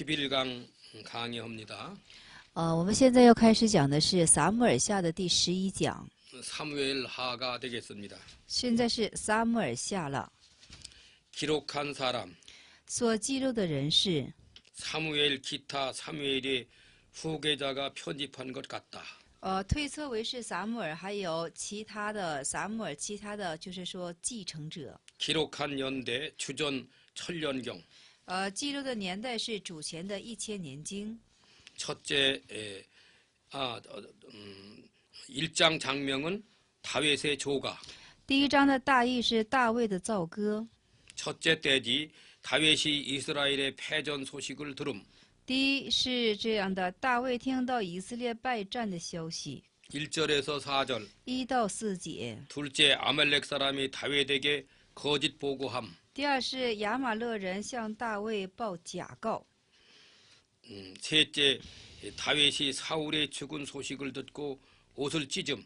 11강 강의합니다. 我们现在要开始讲的是撒母耳下的第11讲。 사무엘하가 되겠습니다. 现在是撒母耳下了。 기록한 사람 所记录的人是 사무엘 기타 사무엘의 후계자가 편집한 것 같다. 推测为是撒母耳，还有其他的撒母耳，其他的就是说继承者。 기록한 연대 주전 천년경 记录的年代是主前的1000年经。 첫째 1장 장명은 다윗의 조가 第一章的大意是大卫的奏歌。 첫째 때지 다윗이 이스라엘의 패전 소식을 들음 第一是这样的，大卫听到以色列败战的消息。 1절에서 4절 1到4节。 둘째 아말렉 사람이 다윗에게 거짓 보고함 第二是亚玛勒人向大卫报假告。 셋째 다윗이 사울의 죽은 소식을 듣고 옷을 찢음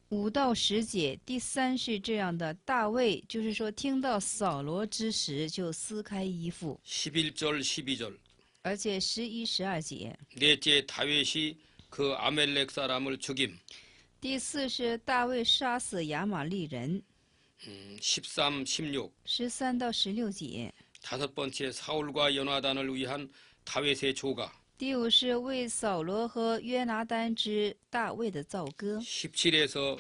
5到10节。第三是这样的，大卫就是说听到扫罗之时就撕开衣服， 11절 12절 而且11、12节。 넷째 다윗이 그 아말렉 사람을 죽임 第四是大卫杀死亚玛利人， 13, 1613到16节。 다섯 번째 사울과 요나단을 위한 다윗의 조가 第五是为扫罗和约拿单之大卫的奏歌， 17에서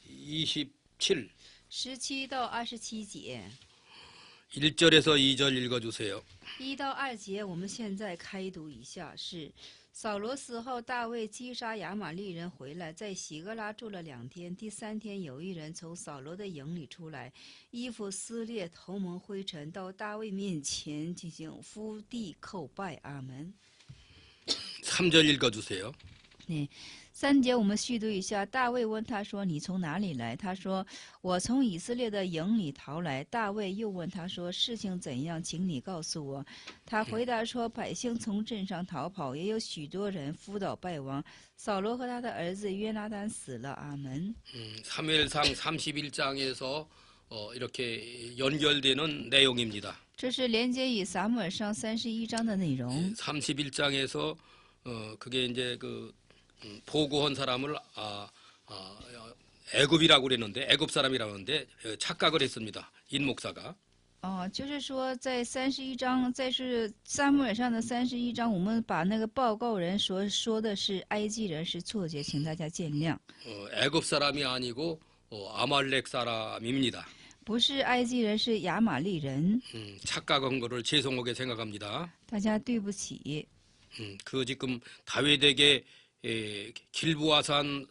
27 17到27节。 1절에서 2절 읽어주세요. 1到2节，我们现在开读一下。是扫罗死后，大卫击杀亚玛利人回来，在喜格拉住了2天。第3天，有一人从扫罗的营里出来，衣服撕裂，头蒙灰尘，到大卫面前进行伏地叩拜。阿门。 3절 읽어주세요. 3节我们续读一下。大卫问他说：“你从哪里来？”他说：“我从以色列的营里逃来。”大卫又问他说：“事情怎样？请你告诉我。”他回答说：“百姓从镇上逃跑，也有许多人扑倒败亡。扫罗和他的儿子约拿单死了。”阿门。 사무엘상 31장에서 이렇게 연결되는 내용입니다. 这是连接于撒母耳上31章的内容。 31장에서 그게 이제 그 보고한 사람을 애굽이라고 그랬는데 애굽 사람이라고 하는데 착각을 했습니다. 인 목사가. 就是说在31章，在是撒母耳上的31章，我们把那个报告人说的是埃及人，是错觉，请大家见谅。 애굽 사람이 아니고 아말렉 사람입니다. 不是埃及人，是亚玛利人。 착각한 거를 죄송하게 생각합니다. 大家对不起。 그 지금 다윗에게 길보아산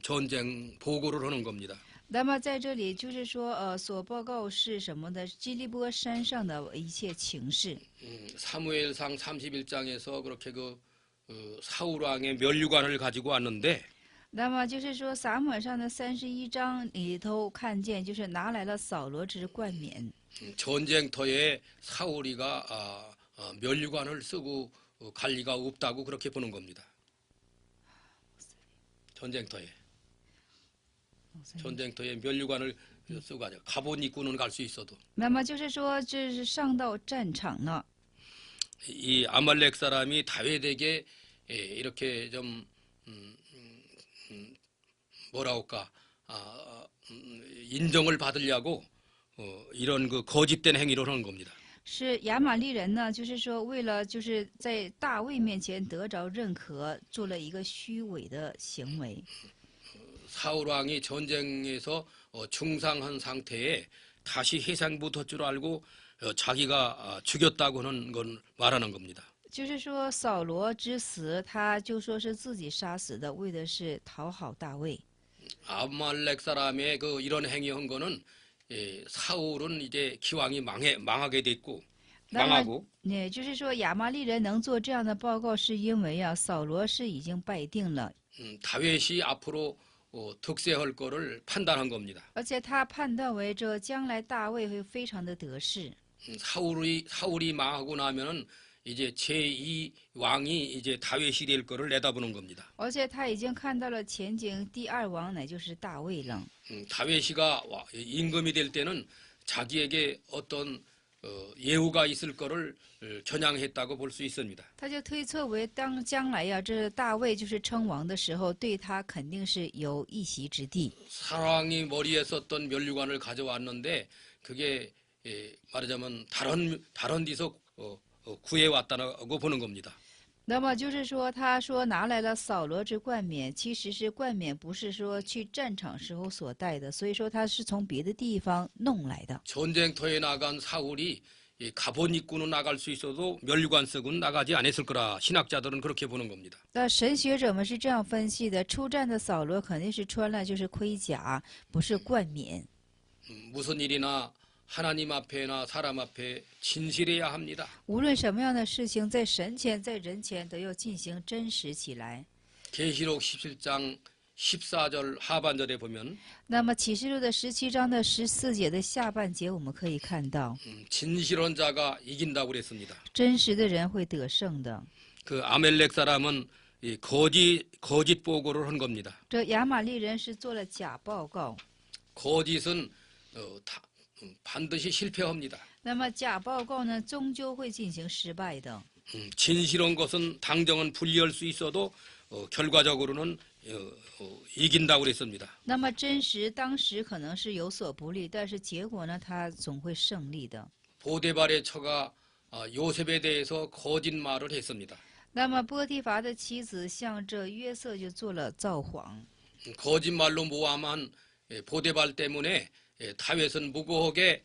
전쟁 보고를 하는 겁니다. 那么在这里就是说，所报告是什么的？基利波山上的一切情事。 사무엘상 31장에서 그렇게 그 사울 왕의 면류관을 가지고 왔는데 那么就是说，撒母耳上的31章里头看见，就是拿来了扫罗之冠冕。 전쟁터에 사울이가 면류관을 쓰고 갈 리가 없다고 그렇게 보는 겁니다. 전쟁터에 면류관을 쓰고 가죠. 갑옷 입고는 갈 수 있어도. 那么就是说，这是上到战场了。 이 아말렉 사람이 다윗에게 이렇게 좀 뭐라 할까 인정을 받으려고 이런 그 거짓된 행위를 하는 겁니다. 是亚玛利人呢，就是说为了就是在大卫面前得着认可，做了一个虚伪的行为。 사울 왕이 전쟁에서 중상한 상태에 다시 해상 붙을 줄 알고 자기가 죽였다고 하는 건 말하는 겁니다. 就是说扫罗之死，他就说是自己杀死的，为的是讨好大卫。 아말렉 사람의 그 이런 행위한 거는 사울은 이제 기왕이 망하게 됐고 망하고 也就是说亚玛利人能做这样的报告，是因为扫罗是已经败定了， 다윗이 앞으로 득세할 거를 판단한 겁니다. 而且他判断为这将来大卫会非常的得势。 사울이 망하고 나면은 이제 제2 왕이 이제 다윗이 될 거를 내다보는 겁니다. 而且他已经看到了前景，第2王乃就是大卫了。 다윗이가 임금이 될 때는 자기에게 어떤 예후가 있을 거를 겨냥했다고 볼 수 있습니다. 他就推测为当将来呀，这大卫就是称王的时候，对他肯定是有一席之地。 사랑이 머리에 썼던 면류관을 가져왔는데 그게 말하자면 다른 데서 구해왔다고 보는 겁니다. 那么就是说，他说拿来了扫罗之冠冕，其实是冠冕，不是说去战场时候所戴的，所以说他是从别的地方弄来的。 전쟁터에 나간 사울이 갑옷 입고는 나갈 수 있어도 면류관 쓰고는 나가지 않았을 거라 신학자들은 그렇게 보는 겁니다. 那神学者们是这样分析的：出战的扫罗肯定是穿了就是盔甲，不是冠冕。 무슨 일이나 하나님 앞에나 사람 앞에 진실해야 합니다. 无论什么样的事情，在神前在人前都要进行真实起来。 계시록 17장 14절 하반절에 보면 那么启示录的17章的14节的下半节，我们可以看到， 진실한 자가 이긴다고 그랬습니다. 真实的人会得胜的。 그 아멜렉 사람은 이 거짓 보고를 한 겁니다. 这亚玛力人是做了假报告， 거짓은 반드시 실패합니다. 那么假报告呢，终究会进行失败的。 진실한 것은 당정은 불리할 수 있어도 결과적으로는 이긴다고 그랬습니다. 那么真实当时可能是有所不利，但是结果呢，他总会胜利的。 보데발의 처가 요셉에 대해서 거짓말을 했습니다. 那么波提乏的妻子向这约瑟就做了造谎， 거짓말로 모함한 보데발 때문에 다윗은 무고하게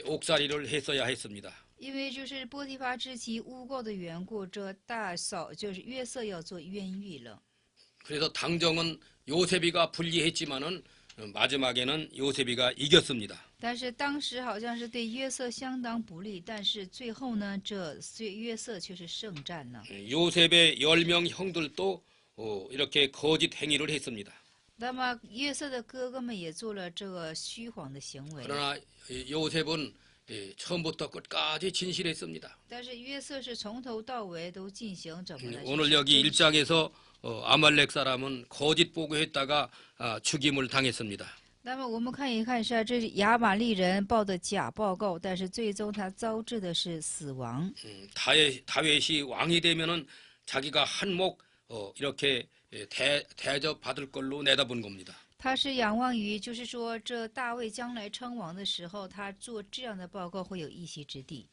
옥살이를 했어야 했습니다. 因为就是波提乏之妻诬告的缘故，这大嫂就是约瑟要做冤狱了。 그래서 당정은 요셉이가 불리했지만은 마지막에는 요셉이가 이겼습니다. 但是当时好像是对约瑟相当不利，但是最后呢，这约瑟却是胜战了。 요셉의 10명 형들도 이렇게 거짓 행위를 했습니다. 那么约瑟的哥哥们也做了这个虚谎的行为， 그러나 요셉은 처음부터 끝까지 진실했습니다. 但是约瑟是从头到尾都进行怎么呢？ 오늘 여기 1장에서 아말렉 사람은 거짓 보고했다가 죽임을 당했습니다. 那么我们看一看是这亚玛力人报的假报告，但是最终他遭致的是死亡。 다윗이 왕이 되면은 자기가 한몫 이렇게 대접받을 걸로 내다본 겁니다. 他是仰望于，就是说这大卫将来称王的时候，他做这样的报告会有一席之地。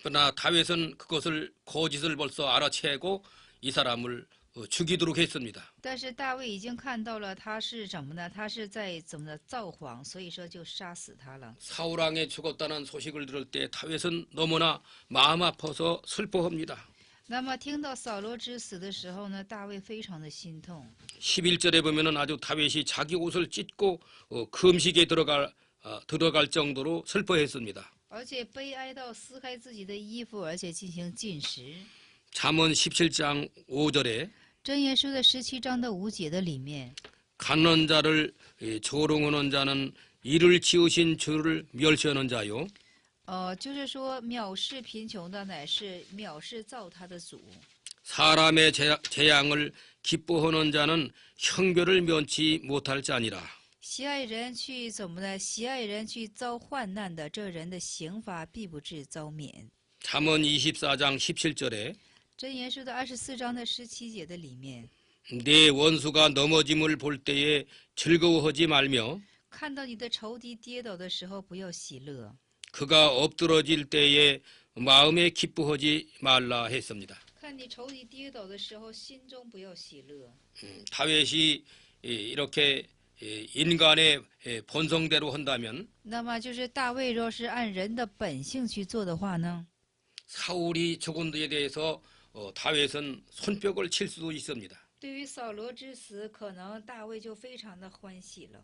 그러나 다윗은 그것을 거짓을 벌써 알아채고 이 사람을 죽이도록 했습니다. 但是大卫已经看到了他是什么呢？他是在怎么的造谎，所以说就杀死他了。 사울 왕이 죽었다는 소식을 들을 때 다윗은 너무나 마음 아파서 슬퍼합니다. 那么听到扫罗之死的时候呢，大卫非常的心痛。 11절에 보면은 아주 다윗이 자기 옷을 찢고 금식에 들어갈 정도로 슬퍼했습니다. 而且悲哀到撕开自己的衣服，而且进行禁食。 잠언 17장 5절에 箴言书的17章的5节的里面， 가난한 자를 조롱하는 자는 이를 지으신 주를 멸시하는 자요. 就是说藐视贫穷的乃是藐视造他的主。 사람의 재앙을 기뻐하는 자는 형별을 면치 못할 자니라. 喜爱人去怎么呢？喜爱人去遭患难的，这人的刑罚必不至遭免。 잠언 24장 17절에 箴言书的24章的17节的里面， 내 원수가 넘어짐을 볼 때에 즐거워하지 말며 看到你的仇敌跌倒的时候，不要喜乐； 그가 엎드러질 때에 마음에 기뻐하지 말라 했습니다. 看你仇敌跌倒的时候，心中不要喜乐。 다윗이 이렇게 인간의 본성대로 한다면 那么就是大卫若是按人的本性去做的话呢， 사울이 죽은 데에 대해서 다윗은 손뼉을 칠 수도 있습니다. 对于扫罗之死，可能大卫就非常的欢喜了。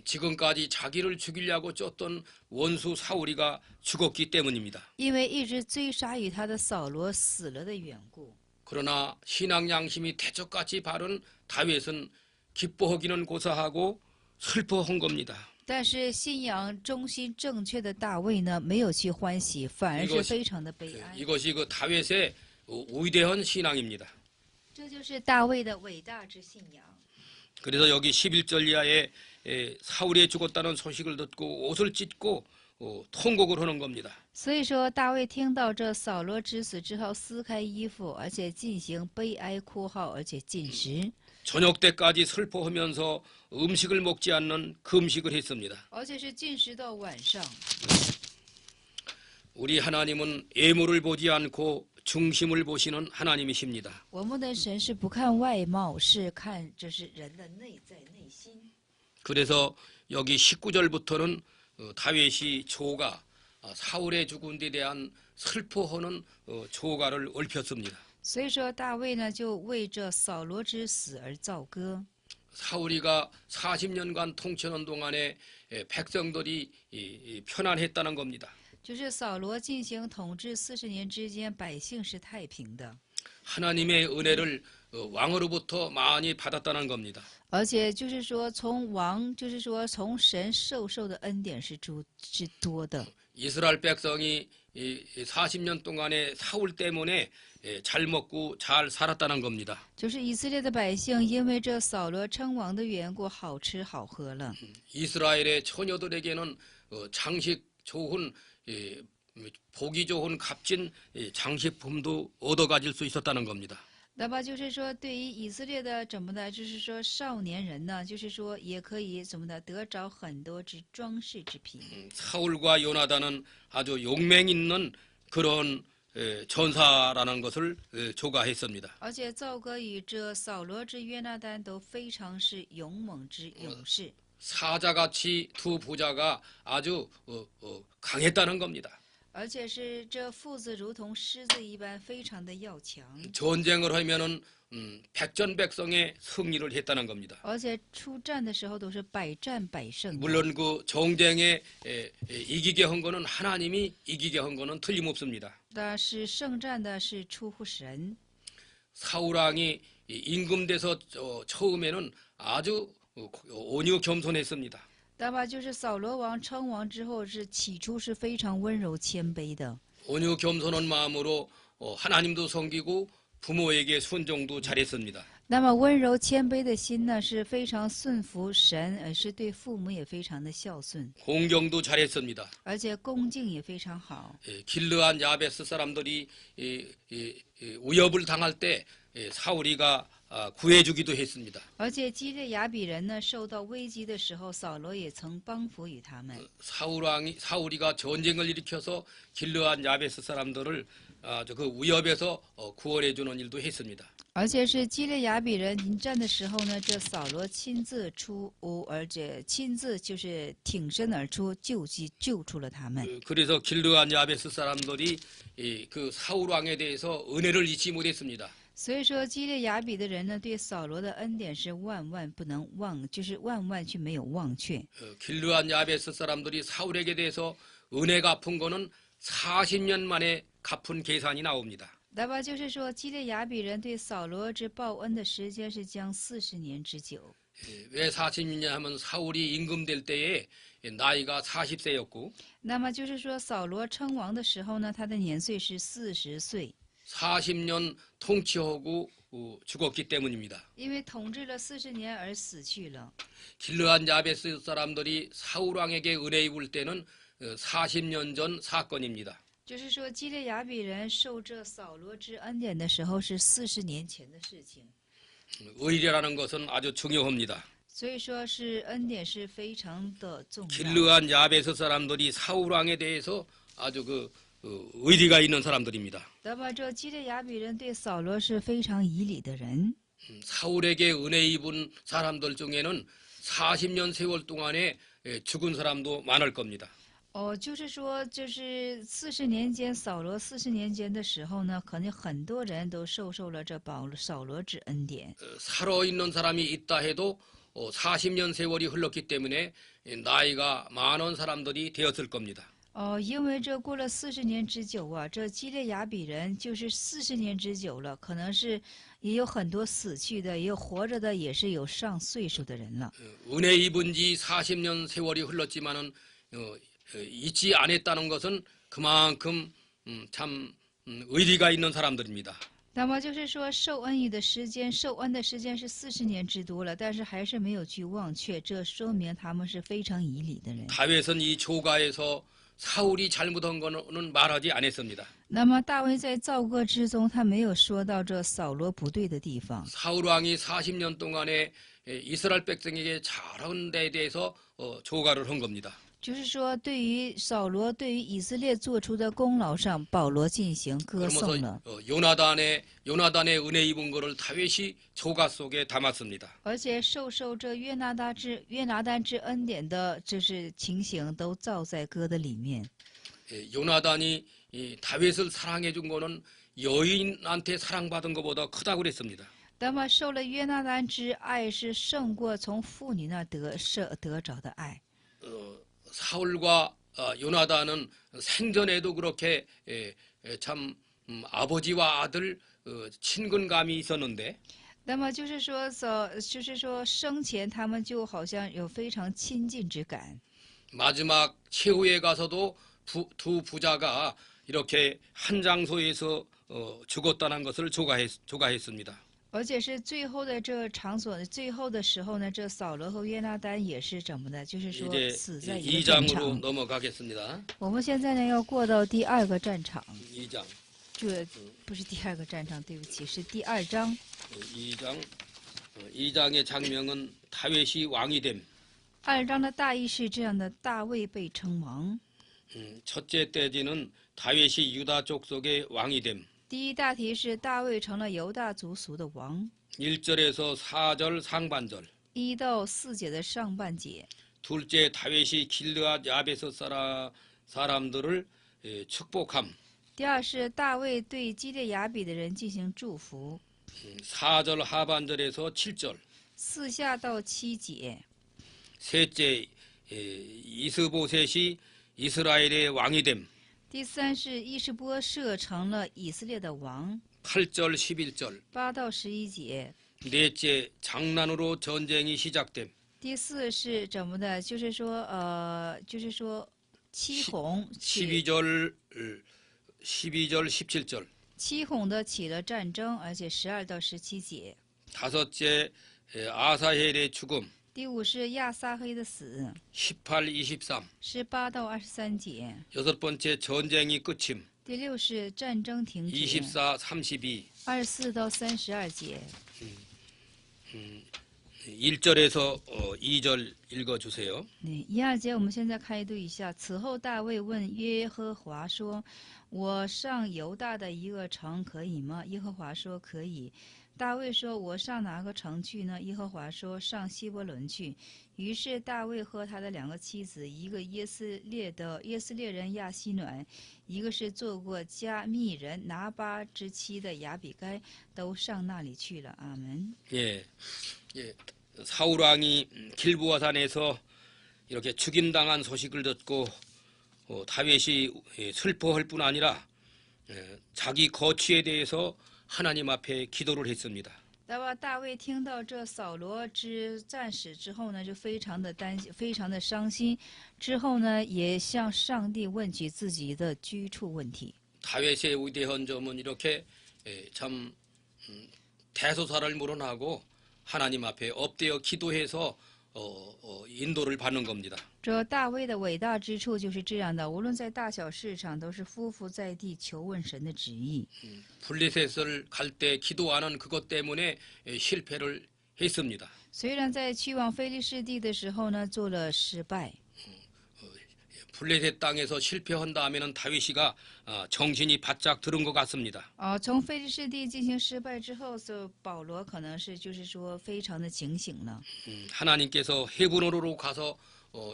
지금까지 자기를 죽이려고 쫓던 원수 사울이가 죽었기 때문입니다. 因为一直追杀于他的扫罗死了的缘故。 그러나 신앙 양심이 대적같이 바른 다윗은 기뻐하기는 고사하고 슬퍼한 겁니다. 但是信仰忠心正确的大卫呢，没有去欢喜，反而是非常的悲哀。 이것이 그 다윗의 위대한 신앙입니다. 这就是大卫的伟大之信仰。 그래서 여기 11절 이하에 사울이 죽었다는 소식을 듣고 옷을 찢고 통곡을 하는 겁니다. 所以说，大卫听到这扫罗之死之后，撕开衣服，而且进行悲哀哭号，而且进食， 저녁 때까지 슬퍼하면서 음식을 먹지 않는 금식을 했습니다. 而且是进食到晚上。 우리 하나님은 외모를 보지 않고 중심을 보시는 하나님이십니다. 我们的神是不看外貌，是看这是人的内在内心。 그래서 여기 19절부터는 다윗이 조가 사울의 죽은 데 대한 슬퍼하는 조가를 읊혔습니다. 所以说，大卫呢就为这扫罗之死而造歌。 사울이가 40년간 통치하는 동안에 백성들이 편안했다는 겁니다. 就是扫罗进行统治40年之间，百姓是太平的， 하나님의 은혜를 왕으로부터 많이 받았다는 겁니다. 而且就是说从王，就是说从神受的恩典是多的。 이스라엘 백성이 40년 동안에 사울 때문에 잘 먹고 잘 살았다는 겁니다. 就是以色列的百姓，因为这扫罗称王的缘故，好吃好喝了。 이스라엘의 처녀들에게는 장식 좋은 보기 좋은 값진 장식품도 얻어 가질 수 있었다는 겁니다. 那么就是说，对于以色列的怎么的，就是说少年人呢，就是说也可以怎么的得着很多之装饰之品。 사울과 요나단은 아주 용맹 있는 그런 전사라는 것을 조가했습니다. 而且奏歌与这扫罗之约拿单都非常是勇猛之勇士。 사자같이 두 부자가 아주 강했다는 겁니다. 而且是这父子如同狮子一般，非常的要强。 전쟁을 하면은 백전백승의 승리를 했다는 겁니다. 而且出战的时候都是百战百胜的。 물론 그 정쟁에 이기게 한 거는 하나님이 이기게 한 거는 틀림없습니다. 但是胜战的是出乎神。 사울 왕이 임금돼서 처음에는 아주 온유 겸손했습니다. 那么就是扫罗王称王之后，是起初是非常温柔谦卑的。 온유 겸손한 마음으로 하나님도 섬기고 부모에게 순종도 잘했습니다. 那么温柔谦卑的心呢，是非常顺服神，而是对父母也非常的孝顺， 공경도 잘했습니다. 而且恭敬也非常好。 길르한 야베스 사람들이 위협을 당할 때 사울이가 구해주기도 했습니다. 而且基列雅比人呢受到危机的时候，扫罗也曾帮扶与他们。 사울이가 전쟁을 일으켜서 길르한 야베스 사람들을 그 위협에서 구원해주는 일도 했습니다. 而且是基列雅比人迎战的时候呢，这扫罗亲自出屋，而且亲自就是挺身而出，救出了他们。 그래서 길르한 야베스 사람들이 그 사울 왕에 대해서 은혜를 잊지 못했습니다. 所以说，基列雅比的人呢，对扫罗的恩典是万万不能忘，就是万万去没有忘却。 길르한 야베스 사람들이 사울에게 대해서 은혜 갚은 거는 40년 만에 갚은 계산이 나옵니다. 那么就是说，基列雅比人对扫罗之报恩的时间是将40年之久。 왜 40년 하면 사울이 임금될 때에 나이가 40세였고 那么就是说，扫罗称王的时候呢，他的年岁是40岁， 40년 통치하고 죽었기 때문입니다. 因为统治了40年而死去了。 길르한 야베스 사람들이 사울 왕에게 은혜 입을 때는 40년 전 사건입니다. 就是说，基列雅比人受这扫罗之恩典的时候是40年前的事情。 의리라는 것은 아주 중요합니다. 所以说是恩典是非常的重要。 길르한 야베스 사람들이 사울 왕에 대해서 아주 의리가 있는 사람들입니다. 那么这基列雅比人对扫罗是非常以礼的人。 사울에게 은혜 입은 사람들 중에는 40년 세월 동안에 죽은 사람도 많을 겁니다. 就是说，就是40年间，扫罗40年间的时候呢，可能很多人都受了这扫罗之恩典。 살아있는 사람이 있다 해도 40년 세월이 흘렀기 때문에 나이가 많은 사람들이 되었을 겁니다. 因为这过了40年之久啊，这基列雅比人就是40年之久了，可能是也有很多死去的，也有活着的，也是有上岁数的人了。 은혜 입은 지 40년 세월이 흘렀지만은 잊지 않았다는 것은 그만큼 참 의리가 있는 사람들입니다. 那么就是说，受恩的时间是40年之多了，但是还是没有去忘却，这说明他们是非常以礼的人。 다윗은 이 조가에서 사울이 잘못한 거는 말하지 않았습니다. 那么大卫在奏歌之中，他没有说到这扫罗不对的地方。 사울 왕이 40년 동안에 이스라엘 백성에게 잘한 데에 대해서 조가를 한 겁니다. 就是说，对于扫罗对于以色列做出的功劳上，保罗进行歌颂了。 요나단의 은혜 입은 것을 다윗이 조가 속에 담았습니다. 而且受这约拿单之恩典的，就是情形都造在歌的里面。 요나단이 이 다윗을 사랑해 준 거는 여인한테 사랑받은 것보다 크다고 그랬습니다. 那么受了约拿单之爱，是胜过从妇女那得着的爱。 사울과 요나단은 생전에도 그렇게 참 아버지와 아들 친근감이 있었는데 那么就是说生前他们就好像有非常亲近之感。 마지막 최후에 가서도 두 부자가 이렇게 한 장소에서 죽었다는 것을 조가했습니다. 而且是最后的这个场所，最后的时候呢，这扫罗和约拿单也是怎么的？就是说 이제 死在一个战 2장으로 场。 넘어가겠습니다. 我们现在呢要过到第二个战场， 2장. 这不是第二个战场，对不起，是第2章。 2장의 장면은 다윗이 왕이 됨. 2章的大意是这样的：大卫被称王。 첫째 대지는 다윗이 유다 족속의 왕이 됨. 第一大题是大卫成了犹大族属的王。 1절에서 4절 상반절. 1到4节的上半节。 둘째 다윗이 길르앗 야베스 사람들을 축복함. 第二是大卫对基列雅比的人进行祝福。 4절 하반절에서 7절. 4下到7节。 셋째 이스보셋이 이스라엘의 왕이 됨. 第3是伊施波设成了以色列的王。 8절 11절. 8到11节。 넷째 장난으로 전쟁이 시작됨. 第4是怎么的？就是说七哄 12절 17절. 七哄的起了战争，而且12到17节。 다섯째 아사헬의 죽음. 第5是亚撒黑的死， 18, 23. 18到23节。 여섯 번째 전쟁이 끝임. 第6是战争停止， 24, 32. 24到32节。 1절에서 2절 읽어주세요. 1、2节我们现在开读一下。此后大卫问耶和华说：“我上犹大的一个城可以吗？”耶和华说：“可以。”大卫说：“我上哪个城去呢？”耶和华说：“上希伯伦去。”于是大卫和他的2个妻子，一个耶斯列人亚希暖，一个是做过加密人拿巴之妻的亚比该，都上那里去了。阿门。 예, 사울 왕이 길보아산에서 이렇게 죽임당한 소식을 듣고 다윗이 슬퍼할 뿐 아니라 자기 거취에 대해서 하나님 앞에 기도를 했습니다. 那么大卫听到这扫罗之战死之后呢，就非常的担心，非常的伤心。之后呢，也向上帝问起自己的居处问题。 다윗의 위대한 점은 이렇게 참 대소사를 물어나고 하나님 앞에 엎드려 기도해서 인도를 받는 겁니다. 这大卫的伟大之处就是这样的，无论在大小事上，都是匍匐在地求问神的旨意。 블레셋을 갈 때 기도하는 그것 때문에 실패를 했습니다. 虽然在去往非利士地的时候呢，做了失败。 블레셋 땅에서 실패한 다음에는 다윗이가 정신이 바짝 들은 것 같습니다. 从非利士地进行失败之后，保罗可能是就是说非常的警醒了。 하나님께서 헤브론으로 가서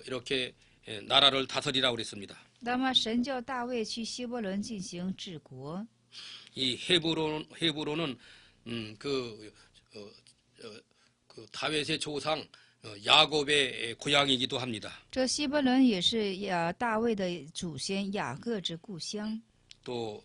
이렇게 나라를 다스리라고 그랬습니다. 那么神叫大卫去希伯伦进行治国。 이 헤브론은 그 다윗의 조상 야곱의 고향이기도 합니다. 这希伯伦也是大卫的祖先雅各之故乡。 또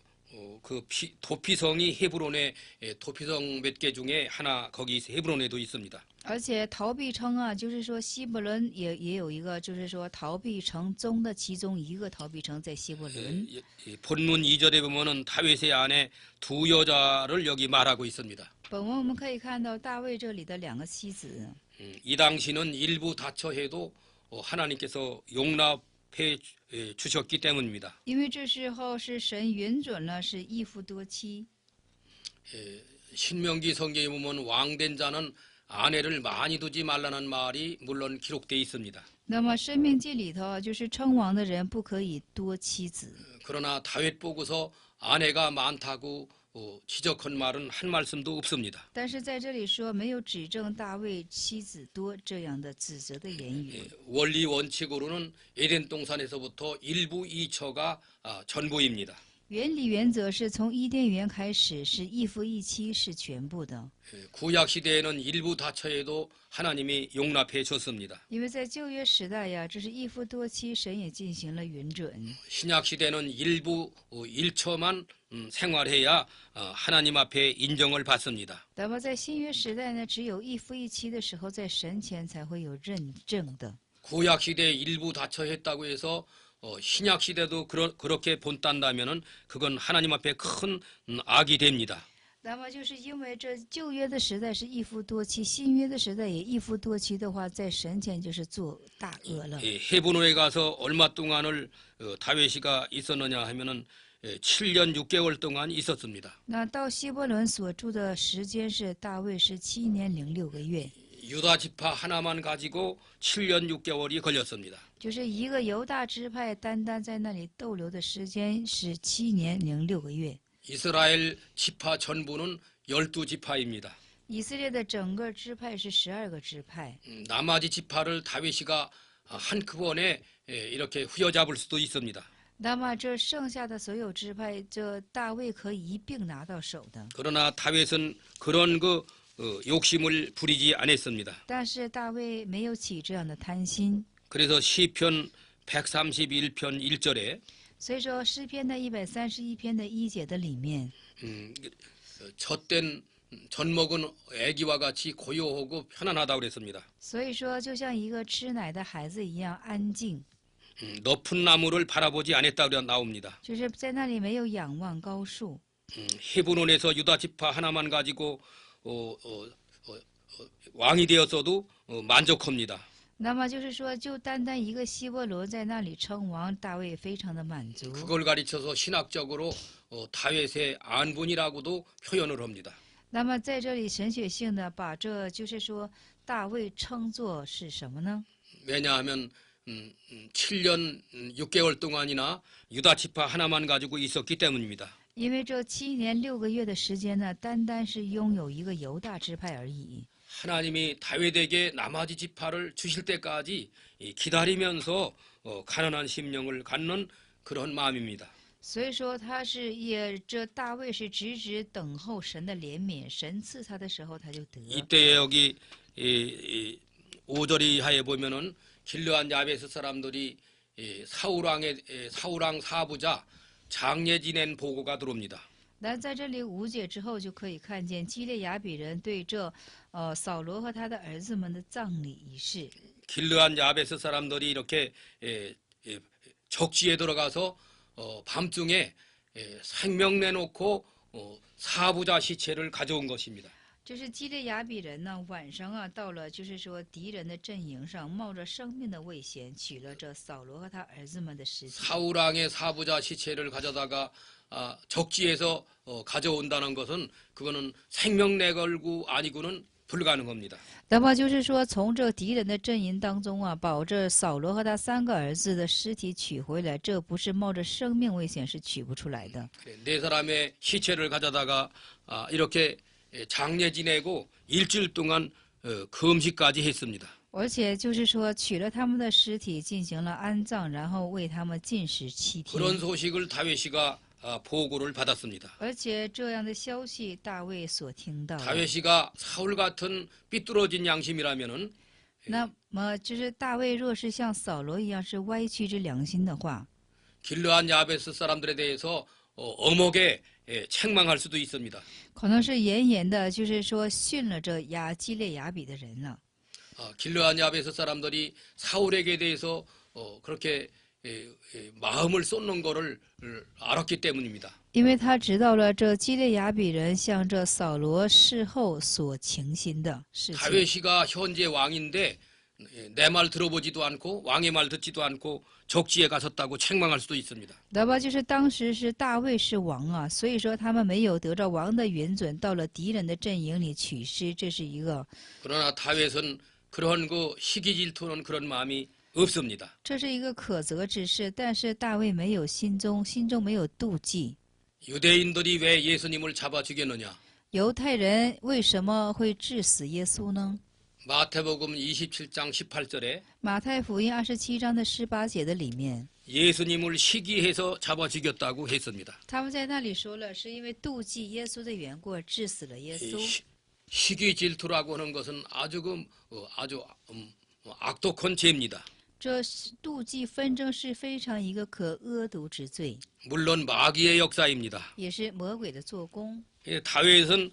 그 도피성이 헤브론의 도피성 몇 개 중에 하나 거기 헤브론에도 있습니다. 而且逃避城啊，就是说希伯伦也有一个，就是说逃避城中的其中一个逃避城在希伯伦。 본문 2절에 보면은 다윗의 아내 두 여자를 여기 말하고 있습니다. 本文我们可以看到大卫这里的2个妻子。 이 당시는 일부 다처해도 하나님께서 용납해 주셨기 때문입니다. 因为这时候是神允准了是一夫多妻。 신명기 성경에 보면 왕된 자는 아내를 많이 두지 말라는 말이 물론 기록되어 있습니다. 那么《生命记》里头啊，就是称王的人不可以多妻子。 그러나 다윗 보고서 아내가 많다고 지적한 말은 한 말씀도 없습니다. 但是在这里说没有指证大卫妻子多这样的指责的言语。 원리 원칙으로는 에덴 동산에서부터 일부 이처가 전부입니다. 原理原则是从伊甸园开始，是一夫一妻是全部的。 구약 시대에는 일부 다처에도 하나님이 용납해 줬습니다. 因为在旧约时代呀，这是一夫多妻，神也进行了允准。 신약 시대는 일부 일처만 생활해야 하나님 앞에 인정을 받습니다. 那么在新约时代呢，只有一夫一妻的时候，在神前才会有认证的。 구약 시대에 일부 다처했다고 해서 신약 시대도 그렇게 본딴다면은 그건 하나님 앞에 큰 악이 됩니다. 那么就是因为这旧约的时代是一夫多妻，新约的时代也一夫多妻的话，在神前就是做大恶了。 헤브론에 가서 얼마 동안을 다윗이가 있었느냐 하면은 7년 6개월 동안 있었습니다. 那到希伯伦所住的时间是大卫是7年零6个月， 유다 지파 하나만 가지고 7년 6개월이 걸렸습니다. 就是一个犹大支派单单在那里逗留的时间是7年零6个月。 이스라엘 지파 전부는 12지파입니다. 以色列的整个支派是12个支派， 나머지 지파를 다윗이가 한꺼번에 이렇게 휘어잡을 수도 있습니다. 那么这剩下的所有支派，这大卫可以一并拿到手的。 그러나 다윗은 그런 욕심을 부리지 않았습니다. 但是大卫没有起这样的贪心， 그래서 시편 131편 1절에 所以说诗篇的131篇的1节的里面， 젖된 젖 먹은 아기와 같이 고요하고 편안하다고 그랬습니다. 所以说就像一个吃奶的孩子一样安静， 높은 나무를 바라보지 않았다고 나옵니다. 就是在那里没有仰望高树。 헤브론에서 유다 지파 하나만 가지고 왕이 되었어도 만족합니다. 那么就是说，就单单一个希伯伦在那里称王，大卫非常的满足。 그걸 가르쳐서 신학적으로 다윗의 안분이라고도 표현을 합니다. 那么在这里神学性的把这就是说大卫称作是什么呢？ 왜냐하면 7년 6개월 동안이나 유다 지파 하나만 가지고 있었기 때문입니다. 因为这7年6个月的时间呢，单单是拥有一个犹大支派而已。 하나님이 다윗에게 나머지 지파를 주실 때까지 기다리면서 가난한 심령을 갖는 그런 마음입니다. 所以说他是也这大卫是直直等候神的怜悯，神赐他的时候他就得。 이때 여기 5절 이하에 보면은 길르한 야베스 사람들이 사울왕 사부자 장례 지낸 보고가 들어옵니다. 那在这里5节之后就可以看见基列雅比人对这扫罗和他的儿子们的葬礼仪式。 길르한 야베스 사람들이 이렇게 적지에 들어가서 밤중에 생명 내놓고 사부자 시체를 가져온 것입니다. 就是基列雅比人呢，晚上啊，到了就是说敌人的阵营上，冒着生命的危险，取了这扫罗和他儿子们的尸体。 사울왕의 사부자 시체를 가져다가 적지에서 가져온다는 것은 그거는 생명 내걸고 아니고는 불가능합니다. 那么就是说，从这敌人的阵营当中啊，把这扫罗和他3个儿子的尸体取回来，这不是冒着生命危险是取不出来的。 네 사람의 시체를 가져다가 이렇게 장례 지내고 일주일 동안 금식까지 했습니다. 而且就是说，取了他们的尸体进行了安葬，然后为他们禁食7天。 그런 소식을 다윗이가 보고를 받았습니다. 而且这样的消息，大卫所听到了。 다윗이가 사울 같은 삐뚤어진 양심이라면은 那么就是大卫若是像扫罗一样是歪曲之良心的话， 길르한 야베스 사람들에 대해서 엄하게 책망할 수도 있습니다. 可能是严严的，就是说训了这基列雅比的人了。 길르한 야베스 사람들이 사울에게 대해서 그렇게 마음을 쏟는 거를 알았기 때문입니다. 因为他知道了这基列雅比人向这扫罗事后所倾心的事情。 다윗이가 현재 왕인데 내 말 들어보지도 않고 왕의 말 듣지도 않고 적지에 가섰다고 책망할 수도 있습니다. 那么就是当时是大卫是王啊，所以说他们没有得着王的允准，到了敌人的阵营里取诗，这是一个， 그러나 다윗은 그런 그 시기 질투는 그런 마음이 없습니다. 这是一个可责之事。但是大卫没有心中没有妒忌。 유대인들이 왜 예수님을 잡아 죽였느냐? 犹太人为什么会致死耶稣呢？ 마태복음 27장 18절에 马太福音27章的18节的里面， 예수님을 시기해서 잡아 죽였다고 했습니다. 他们在那里说了，是因为妒忌耶稣的缘故致死了耶稣。 시기 질투라고 하는 것은 아주 악독한 죄입니다. 这妒忌纷争是非常一个可恶毒之罪， 물론 마귀의 역사입니다. 也是魔鬼的做工。 다윗은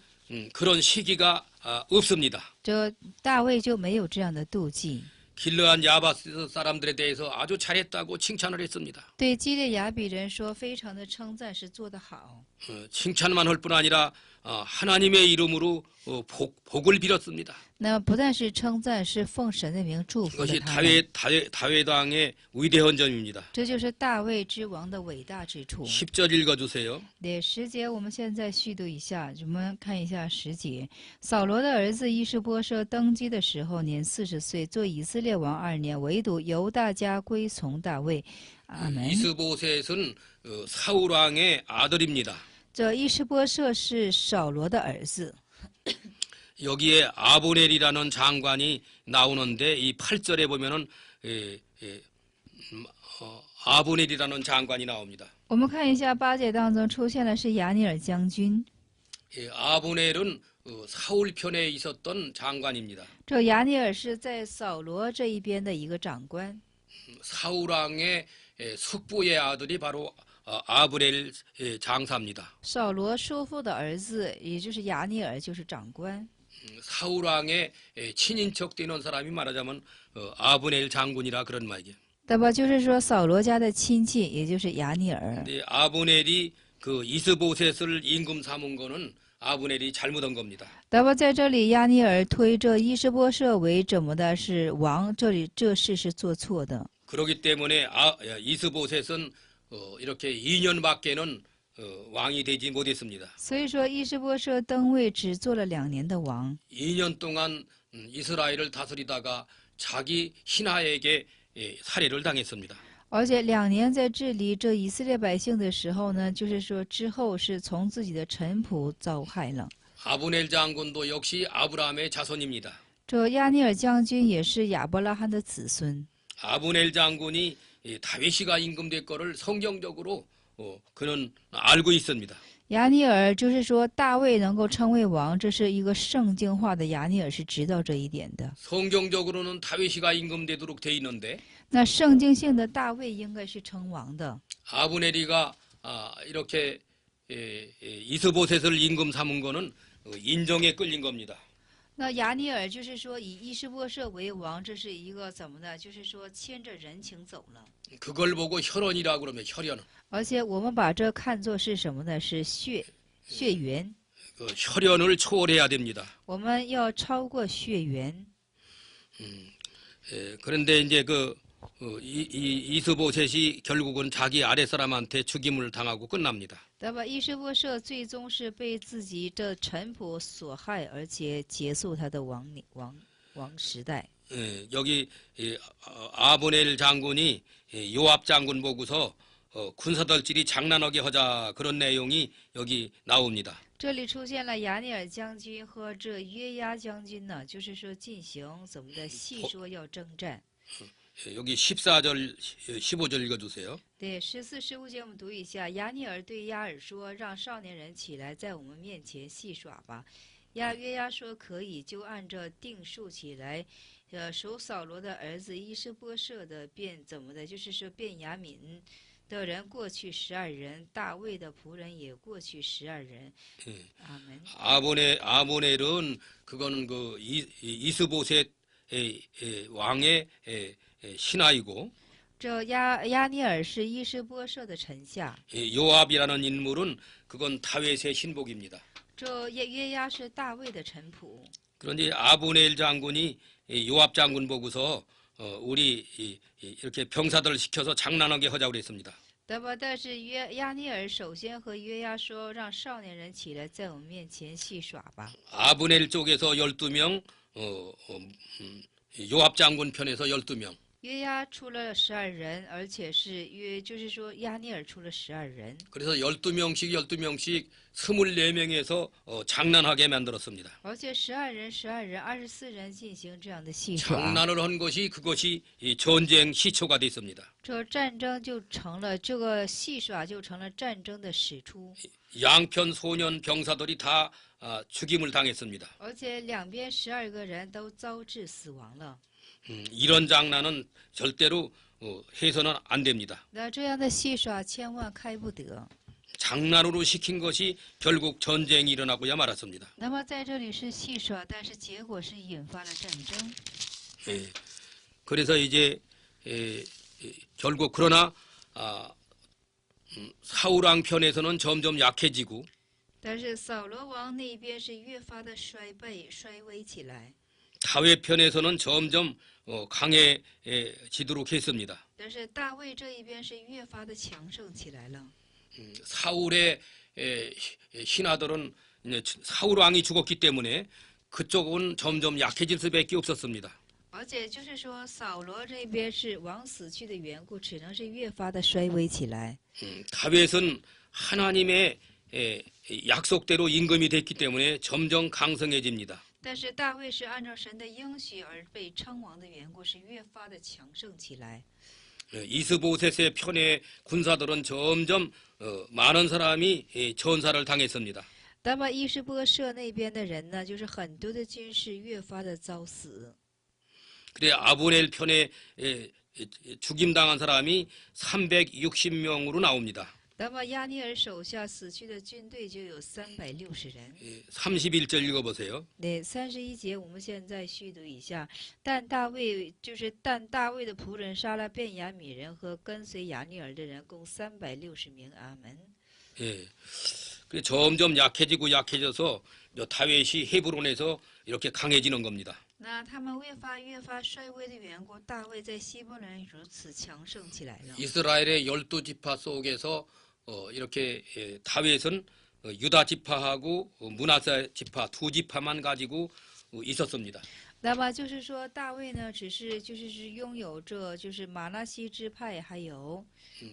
그런 시기가 없습니다. 这大卫就没有这样的妒忌， 길르한 야바스 사람들에 대해서 아주 잘했다고 칭찬을 했습니다. 对基列雅比人说，非常的称赞，是做得好。 칭찬만 할 뿐 아니라 하나님의 이름으로 복을 빌었습니다. 那么不但是称赞，是奉神的名祝福了 그것이 他们。 다윗 왕의 위대한 점입니다. 这就是大卫之王的伟大之处。 10절 읽어주세요. 对10节，我们现在续读一下，我们看一下10节。扫罗的儿子伊施波设登基的时候年40岁，做以色列王2年，唯独犹大家归从大卫。阿门。 이스보셋은 사울 왕의 아들입니다. 这伊施波设是扫罗的儿子。 여기에 아브넬이라는 장관이 나오는데 이 8절에 보면은 아브넬이라는 장관이 나옵니다. 我们看一下8节当中出现的是亚尼尔将军。 아브넬은 사울 편에 있었던 장관입니다. 这亚尼尔是在扫罗这一边的一个长官。 사울 왕의 숙부의 아들이 바로 아브넬 장사입니다. 扫罗叔父的儿子，也就是亚尼尔，就是长官。 사울 왕의 친인척 되는 사람이 말하자면 아브넬 장군이라 그런 말이에요. 那么就是说扫罗家的亲戚，也就是亚尼尔。 근데 아브넬이 그 이스보셋을 임금 삼은 거는 아브넬이 잘못한 겁니다. 那么在这里，亚尼尔推这伊施波设为怎么的是王，这事是做错的。 그렇기 때문에 이스보셋은 이렇게 2년밖에는 왕이 되지 못했습니다. 所以说，伊施波设登位只做了2年的王， 2년 동안 이스라엘을 다스리다가 자기 신하에게 살해를 당했습니다. 而且2年在治理这以色列百姓的时候呢，就是说之后是从自己的臣仆遭害了。 아브넬 장군도 역시 아브라함의 자손입니다. 这亚尼尔将军也是亚伯拉罕的子孙。 아브넬 장군이 다윗이가 임금될 거를 성경적으로 그는 알고 있습니다. 亚尼尔就是说大卫能够称为王，这是一个圣经化的。亚尼尔是知道这一点的。 성경적으로는 다윗이가 임금되도록 돼 있는데 那圣经性的大卫应该是称王的。 아브넬이가 이렇게 이스보셋을 임금 삼은 거는 인정에 끌린 겁니다. 那亚尼尔就是说以伊施波设为王，这是一个怎么呢？就是说牵着人情走了。 그걸 보고 혈연이라고 그러면 혈연. 而且我们把这看作是什么呢？是血缘。 그 혈연을 초월해야 됩니다. 我们要超过血缘。 그런데 이제 이스보셋이 결국은 자기 아랫사람한테 죽임을 당하고 끝납니다. 那么伊施波设最终是被自己的臣仆所害，而且结束他的王时代。 여기 아브넬 장군이 요압 장군 보고서 군사들끼리 장난하게 하자 그런 내용이 여기 나옵니다. 这里出现了亚尼尔将军和这约押将军呢，就是说进行怎么的细说要征战。 여기 14절, 15절 읽어주세요. 对，14、15节我们读一下。亚尼尔对亚尔说：“让少年人起来，在我们面前戏耍吧。”约押说：“可以，就按照定数起来。”属扫罗的儿子伊施波设的便怎么的，就是说便雅悯的人过去12人，大卫的仆人也过去12人。阿门。 아브넬은 그거는 그 이스보셋 왕의 신하이고 这亚尼尔是伊施波设的臣下， 요압이라는 인물은 그건 다윗의 신복입니다. 这约押是大卫的臣仆， 그런데 아브넬 장군이 이 요압 장군 보고서 우리 이렇게 병사들을 시켜서 장난하게 하자고 그랬습니다. 但是亚尼尔首先和约押说，让少年人起来，在我们面前戏耍吧。 아브넬 쪽에서 12명, 요압 장군 편에서 12명. 约押出了12人，而且是就是说亚尼尔出了12人， 그래서 12명씩 12명씩 24명에서 장난하게 만들었습니다. 而且12人24人进行这样的戏耍， 장난을 한 것이 그것이 이 전쟁 시초가 됐습니다. 这战争就成了这个戏耍就成了战争的始出， 양편 소년 병사들이 다 죽임을 당했습니다. 而且两边12个人都遭致死亡了。 이런 장난은 절대로 해서는 안 됩니다. 那这样的戏耍千万开不得。 장난으로 시킨 것이 결국 전쟁이 일어나고야 말았습니다. 那么在这里是戏耍，但是结果是引发了战争。 예, 그래서 이제 결국 그러나 사울왕 편에서는 점점 약해지고 但是扫罗王那边是越发的衰微起来， 다윗 편에서는 점점 강해지도록 했습니다. 但是大卫这一边是越发的强盛起来了。 사울의 신하들은 사울 왕이 죽었기 때문에 그쪽은 점점 약해질 수밖에 없었습니다. 而且就是说，扫罗这边是王死去的缘故，只能是越发的衰微起来。 다윗은 하나님의 약속대로 임금이 됐기 때문에 점점 강성해집니다. 但是大卫是按照神的应许而被称王的缘故，是越发的强盛起来。 이스보셋의 편의 군사들은 점점 많은 사람이 전사를 당했습니다. 那么伊施波设那边的人呢，就是很多的军士越发的遭死。 그래 아브넬 편에 죽임당한 사람이 360명으로 나옵니다. 那么亚尼尔手下死去的军队就有360人。 31절 읽어보세요. 对，31节我们现在续读一下。但大卫的仆人杀了便雅悯人和跟随亚尼尔的人，共360名。阿门。 예. 그래 점점 약해져서 다윗이 헤브론에서 이렇게 강해지는 겁니다. 那他们越发衰微的缘故，大卫在希伯伦如此强盛起来了。 이스라엘의 12지파 속에서 이렇게 다윗은 유다 지파하고 므낫세 지파 두 지파만 가지고 있었습니다. 那么就是说，大卫呢，只是拥有这就是马拉西支派，还有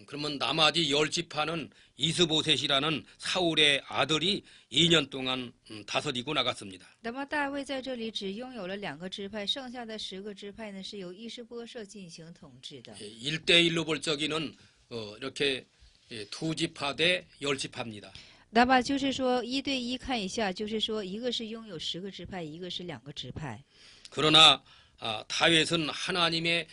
그러면 나머지 10지파는 이스보셋이라는 사울의 아들이 2년 동안 다스리고 나갔습니다. 那么大卫在这里只拥有了2个支派，剩下的10个支派呢是由伊施波设进行统治的。 1대1로 볼 적에는 이렇게 두 지파 대 10지파입니다. 那么就是说1对1看一下，就是说一个是拥有10个支派，一个是2个支派。 그러나 다윗은 하나님의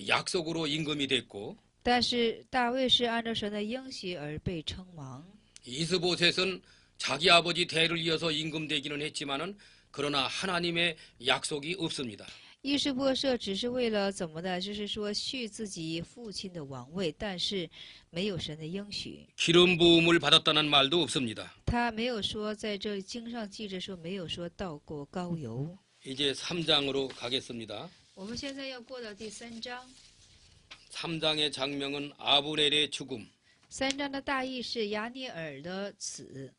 약속으로 임금이 됐고 但是大卫是按照神的应许而被称王。 이스보셋은 자기 아버지 대를 이어서 임금되기는 했지만은 그러나 하나님의 약속이 없습니다. 伊施波设只是为了怎么的，就是说续自己父亲的王位，但是没有神的应许。 기름 부음을 받았다는 말도 없습니다. 他没有说在这经上记着说没有说到过膏油。 이제 3장으로 가겠습니다. 我们现在要过到第3章。 3장의 장면은 아브넬의 죽음. 3章的大意是亚尼尔的死。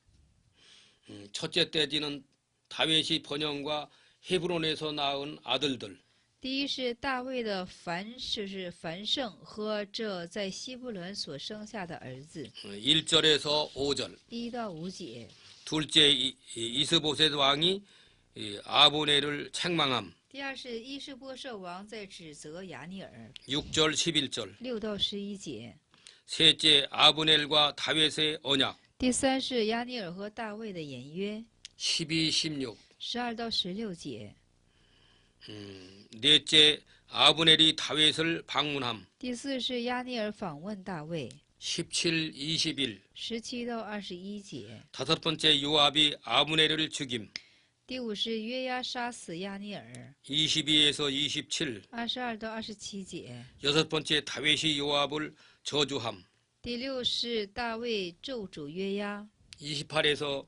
첫째 떼지는 다윗이 번영과 헤브론에서 낳은 아들들. 第一是大卫的繁盛和这在希伯伦所生下的儿子。 1절에서 5절. 1到5节。 둘째 이스보셋 왕이 아브넬을 책망함. 第二是伊施波设王在指责亚尼尔。 6절 11절. 6到11节。 셋째 아브넬과 다윗의 언약. 第三是亚尼尔和大卫的言约。 12, 16. 12到16节。 넷째 아브넬이 다윗을 방문함. 第四是亚尼尔访问大卫。 17, 21. 17到21节。 다섯 번째 요압이 아브넬을 죽임. 第五是约押杀死亚尼尔。 22에서 27. 22到27节。 여섯 번째 다윗이 요압을 저주함. 第六是大卫咒诅约押。 28에서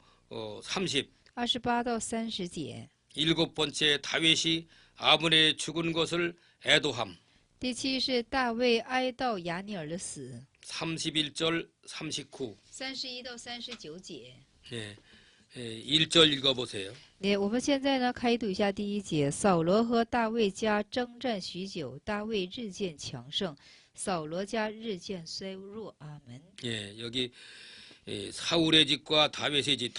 30. 28到30节。 일곱 번째 다윗이 아브넬 죽은 것을 애도함. 第7是大卫哀悼亚尼尔的死。 31절 39. 31到39节。 예, 1절 읽어보세요. 我们现在呢开读一下第1节。扫罗和大卫家征战许久，大卫日渐强盛，扫罗家日渐衰弱。阿门。 예, 여기 사울의 집과 다윗의 집.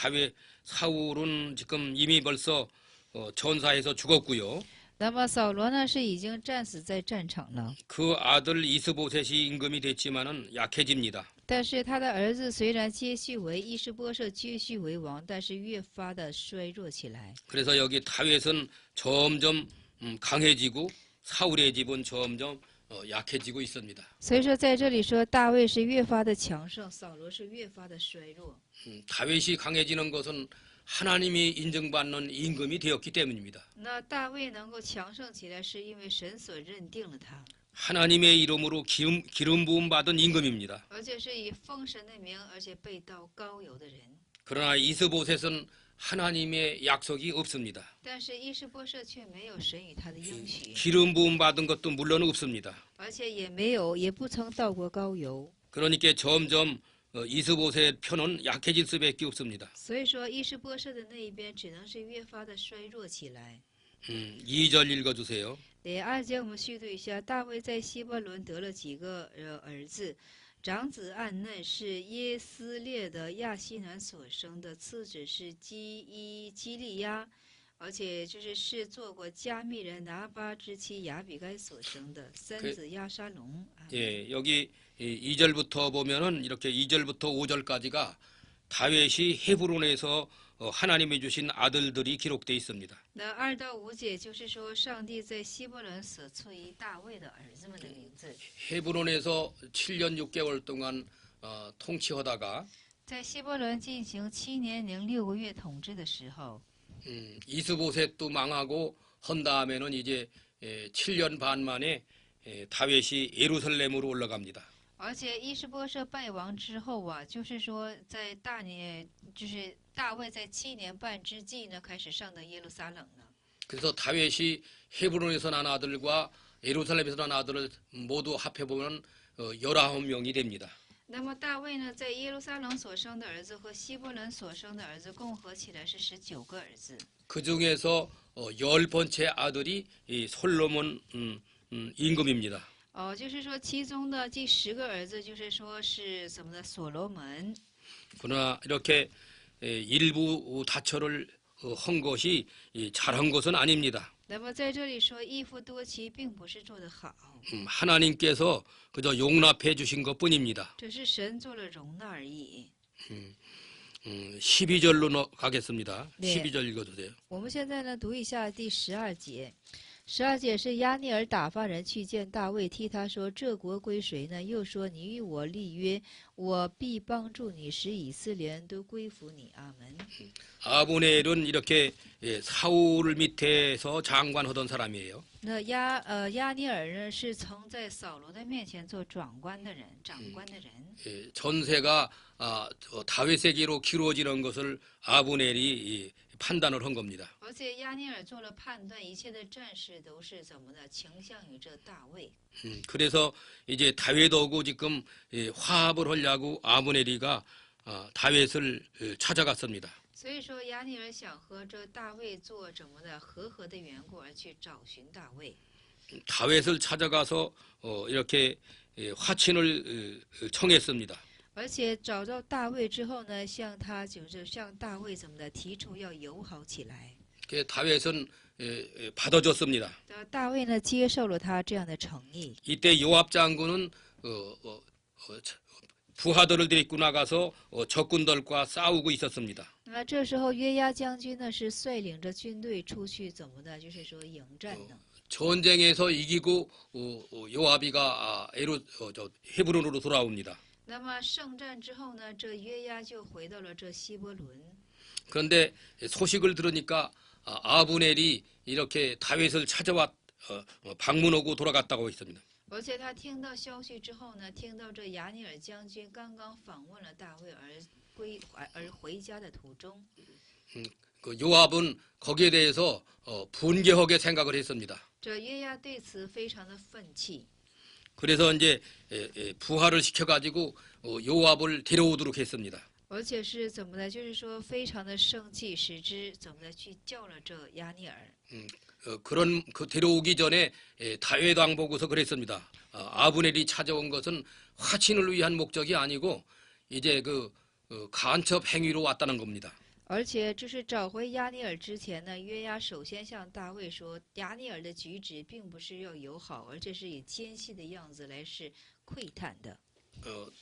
사울은 지금 이미 벌써 전사해서 죽었고요. 那么扫罗呢是已经战死在战场了， 그 아들 이스보셋이 임금이 됐지만은 약해집니다. 但是他的儿子虽然接续为伊施波设接续为王，但是越发的衰弱起来。 그래서 여기 다윗은 점점 강해지고 사울의 집은 점점 약해지고 있습니다. 所以说在这里说大卫是越发的强盛，扫罗是越发的衰弱。 다윗이 강해지는 것은 하나님이 인정받는 임금이 되었기 때문입니다. 那大卫能够强盛起来，是因为神所认定了他， 하나님의 이름으로 기름 부음 받은 임금입니다. 而且是以奉神的名，而且被道高油的人。 그러나 이스보셋은 하나님의 약속이 없습니다. 但是伊施波设却没有神与他的应许， 기름 부음 받은 것도 물론 없습니다. 而且也不曾到过高油。 그러니까 점점 이스보셋 편은 약해질 수밖에 없습니다. 所以说伊施波设的那一边只能是越发的衰弱起来。 2절 읽어주세요. 第2节我们续读一下，大卫在希伯伦得了几个儿子，长子暗嫩是耶斯列的亚希南所生的，次子是基利亚，而且是做过加密人拿巴之妻亚比该所生的，三子亚沙龙。 예, 여기 2절부터 보면은 이렇게 2절부터 5절까지가 다윗이 헤브론에서 하나님이 주신 아들들이 기록되어 있습니다. 那2到5节就是说，上帝在希伯伦所赐予大卫的儿子们的名字。 헤브론에서 7년 6개월 동안 통치하다가 在希伯伦进行7年零6个月统治的时候， 이스보셋도 망하고 한 다음에는 이제 7년 반 만에 다윗이 예루살렘으로 올라갑니다. 而且伊施波设败亡之后啊，就是说在大卫在7年半之际呢，开始上到耶路撒冷了。 그래서 다윗이 헤브론에서 난 아들과 예루살렘에서 난 아들을 모두 합해보면 19명이 됩니다. 那么大卫呢，在耶路撒冷所生的儿子和希伯伦所生的儿子共合起来是19个儿子。 그 중에서 10번째 아들이 이 솔로몬 임금입니다. 就是说其中的第10个儿子，就是说是什么呢？所罗门。 그러나 이렇게 일부 다처를 한 것이 잘한 것은 아닙니다. 那么在这里说一夫多妻，并不是做得好， 하나님께서 그저 용납해 주신 것뿐입니다. 只是神做了容纳而已。 12절로 가겠습니다. 네. 12절 읽어주세요. 我们现在呢读一下第12节。12节是亚尼尔打发人去见大卫，替他说：“这国归谁呢？”又说：“你与我立约，我必帮助你，使以色列人都归服你。”阿门。 아브넬은 이렇게 사울 밑에서 장관하던 사람이에요. 那亚尼尔呢，是曾在扫罗的面前做长官的人。 전세가 다윗에게로 기울어지는 것을 아브넬이 판단을 한 겁니다. 而且亚尼尔做了判断，一切的战事都是怎么的倾向于这大卫。 그래서 이제 다윗하고 지금 화합을 하려고 아브넬이가 다윗을 찾아갔습니다. 所以说亚尼尔想和这大卫做怎么的和合的缘故而去找寻大卫。 다윗을 찾아가서 이렇게 화친을 청했습니다. 而且找到大卫之后呢，向大卫怎么的提出要友好起来。 다윗은 받아줬습니다. 大卫呢接受了他这样的诚意。 이때 요압 장군은 부하들을 데리고 나가서 적군들과 싸우고 있었습니다. 那这时候约押将军呢是率领着军队出去怎么的，就是说迎战的。 전쟁에서 이기고 요압이가 헤브론으로 돌아옵니다. 那么圣战之后呢，这约押就回到了这希伯伦。 그런데 소식을 들으니까 아브넬이 이렇게 다윗을 찾아와 방문하고 돌아갔다고 했습니다. 而且他听到消息之后呢，听到这亚尼尔将军刚刚访问了大卫而回家的途中， 그 요압은 거기에 대해서 분개하게 생각을 했습니다. 这约押对此非常的愤气， 그래서 이제 부하를 시켜가지고 요압을 데려오도록 했습니다. 而且是怎么呢？就是说非常的生气，使之怎么的去叫了这亚尼尔。 그런 그 데려오기 전에 다윗 왕 보고서 그랬습니다. 아브넬이 찾아온 것은 화친을 위한 목적이 아니고 이제 그 간첩 행위로 왔다는 겁니다. 而且就是找回亚尼尔之前呢，约押首先向大卫说，亚尼尔的举止并不是要友好，而这是以奸细的样子来是窥探的。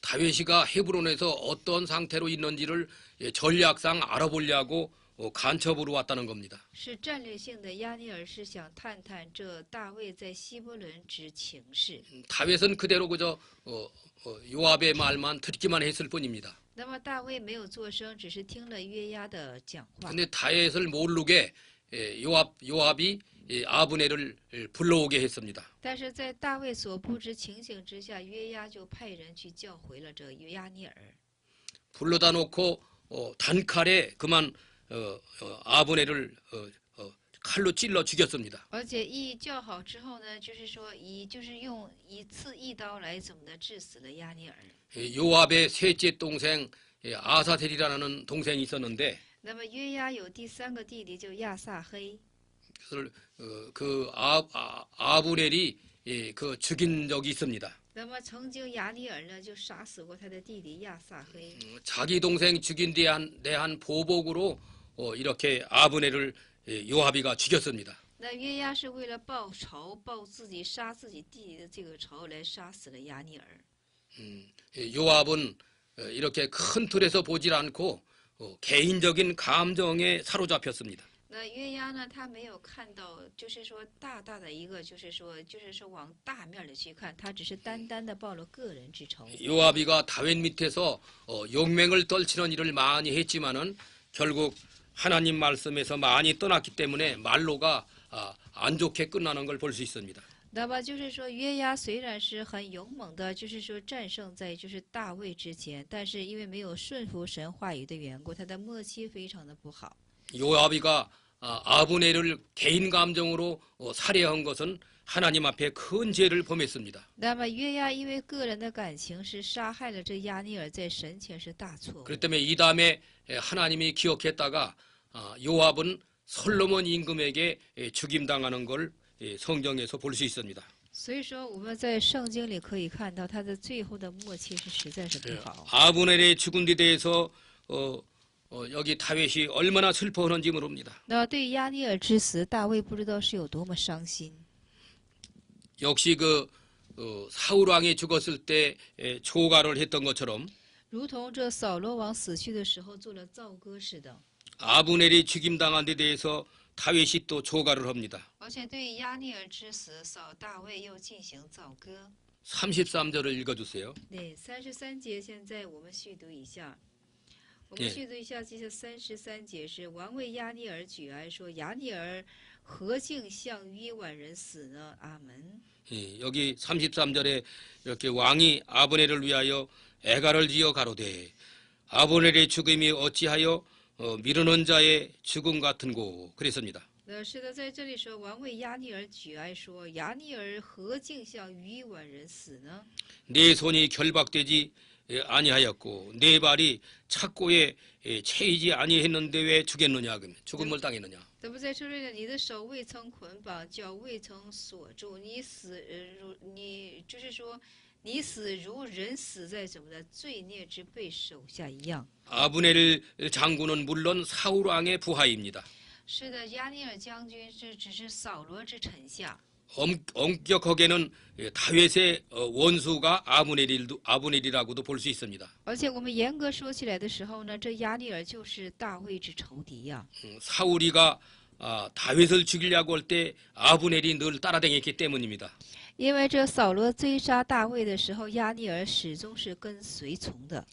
다윗이가 헤브론에서 어떤 상태로 있는지를 전략상 알아보려고 간첩으로 왔다는 겁니다. 是战略性的，亚尼尔是想探探这大卫在希伯伦之情势。 다윗은 그대로 그저 요압의 말만 듣기만 했을 뿐입니다. 那么大卫没有作声，只是听了约押的讲话。 근데 다윗을 모르게 요압이 아브넬을 불러오게 했습니다. 但是在大卫所不知情形之下，约押就派人去叫回了这亚尼尔。 불러다 놓고 단칼에 그만 아브넬을 칼로 찔러 죽였습니다. 而且一叫好之后呢，就是说就是用一刺一刀来怎么的致死了亚尼尔。 요압의 셋째 동생 아사셀이라는 동생이 있었는데 那么约押有第三个弟弟叫亚撒黑， 그것을 그 아브넬이 그 죽인 적이 있습니다. 那么曾经亚尼尔呢就杀死过他的弟弟亚撒黑。 자기 동생 죽인 대한 보복으로 이렇게 아브넬을 요압이가 죽였습니다. 那约押是为了报仇，报自己杀自己弟弟的这个仇来杀死了亚尼尔。 요압은 이렇게 큰 틀에서 보질 않고 개인적인 감정에 사로잡혔습니다. 那约押呢，他没有看到，就是说大大的一个，就是说往大面的去看，他只是单单的报了个人之仇。 요압이가 다윗 밑에서 용맹을 떨치는 일을 많이 했지만은 결국 하나님 말씀에서 많이 떠났기 때문에 말로가 안 좋게 끝나는 걸 볼 수 있습니다. 那么就是说，约押虽然是很勇猛的，就是说战胜在就是大卫之前，但是因为没有顺服神话语的缘故，他的末期非常的不好。 요압이가 아브넬을 개인 감정으로 살해한 것은 하나님 앞에 큰 죄를 범했습니다. 那么约押因为个人的感情是杀害了这亚尼尔，在神前是大错误。 그렇기 때문에 이 다음에 하나님이 기억했다가 요압은 솔로몬 임금에게 죽임당하는 걸 성경에서 볼 수 있습니다. 所以说我们在圣经里可以看到他的最后的末期是实在是不好。 아브넬의 죽은 데 대해서 여기 다윗이 얼마나 슬퍼하는지 모릅니다. 那对亚尼尔之死，大卫不知道是有多么伤心。 역시 그 사울 왕이 죽었을 때 초가를 했던 것처럼 如同这扫罗王死去的时候做了奏歌似的。 아브넬이 죽임당한 데 대해서 다윗이 또 초가를 합니다. 而且对亚尼尔之死，大卫又进行奏歌。 33절을 읽어주세요. 对，33节，现在我们续读一下。我们续读一下，这些33节是王为亚尼尔举哀说：“亚尼尔何竟向约宛人死呢？”阿门。 여기 33절에 이렇게 왕이 아브넬을 위하여 애가를 지어 가로되 아브넬의 죽음이 어찌하여 미루는 자의 죽음 같은고 그랬습니다. 是的，在这里说王为亚尼尔举哀说：“亚尼尔何竟向约宛人死呢？” 내 손이 결박되지 아니하였고 내 발이 착고에 채이지 아니했는데 왜 죽겠느냐? 죽음을 당했느냐? 怎么在这里呢？你的手未曾捆绑，脚未曾锁住，你就是说，你死如人死在什么的罪孽之辈手下一样。 아브넬 장군은 물론 사울 왕의 부하입니다. 是的，亚尼尔将军这只是扫罗之臣下。 엄격하게는 다윗의 원수가 아브넬이라고도 볼 수 있습니다. 而且我们严格说起来的时候呢，这亚尼尔就是大卫之仇敌呀。 사울이가 다윗을 죽이려고 할 때 아브넬이 늘 따라다녔기 때문입니다. 因为这扫罗追杀大卫的时候，亚尼尔始终是跟随从的。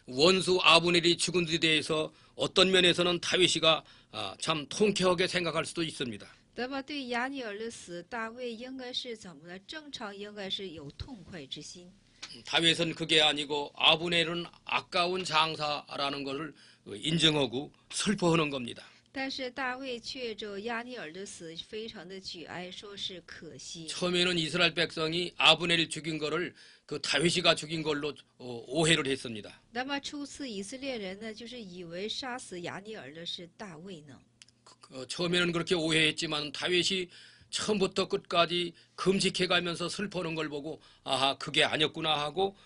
원수 아브넬이 죽은 데 대해서 어떤 면에서는 다윗이가 참 통쾌하게 생각할 수도 있습니다. 那么对亚尼尔的死，大卫应该是怎么呢？正常应该是有痛快之心。 다윗은 그게 아니고 아브넬은 아까운 장사라는 것을 인정하고 슬퍼하는 겁니다. 但是大卫却就亚尼尔的死非常的举哀，说是可惜。 처음에는 이스라엘 백성이 아브넬이 죽인 거를 그 다윗이가 죽인 걸로 오해를 했습니다. 那么初次以色列人呢，就是以为杀死亚尼尔的是大卫呢。 처음에는 그렇게 오해했지만 다윗이 처음부터 끝까지 금식해가면서 슬퍼하는 걸 보고 아하 그게 아니었구나 하고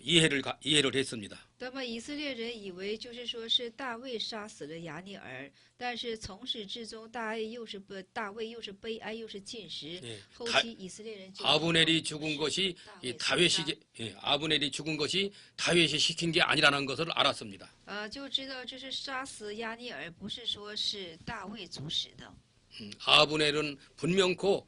이해를 했습니다. 那么以色列人以为就是说是大卫杀死了亚尼尔，但是从始至终大卫又是悲哀又是进食。 예, 后 다- 期以色列人就 아브넬이 죽은 것이 이 다윗이 아브넬이 죽은 것이 다윗이 시킨 게 아니라는 것을 알았습니다. 就知道这是杀死亚尼尔，不是说是大卫主使的。 아브넬은 분명코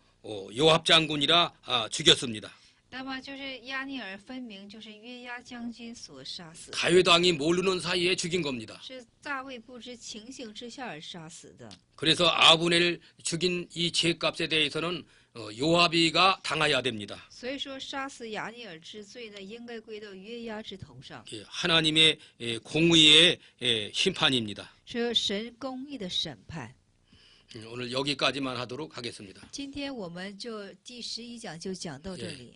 요압 장군이라 죽였습니다. 那么就是亚尼尔分明就是约押将军所杀死， 다윗 왕이 모르는 사이에 죽인 겁니다. 是大卫不知情形之下而杀死的。 그래서 아브넬 죽인 이 죄값에 대해서는 요압이가 당해야 됩니다. 所以说杀死亚尼尔之罪呢，应该归到约押之头上， 하나님의 공의의 심판입니다. 是神公义的审判。 오늘 여기까지만 하도록 하겠습니다. 今天我们就第11讲就讲到这里。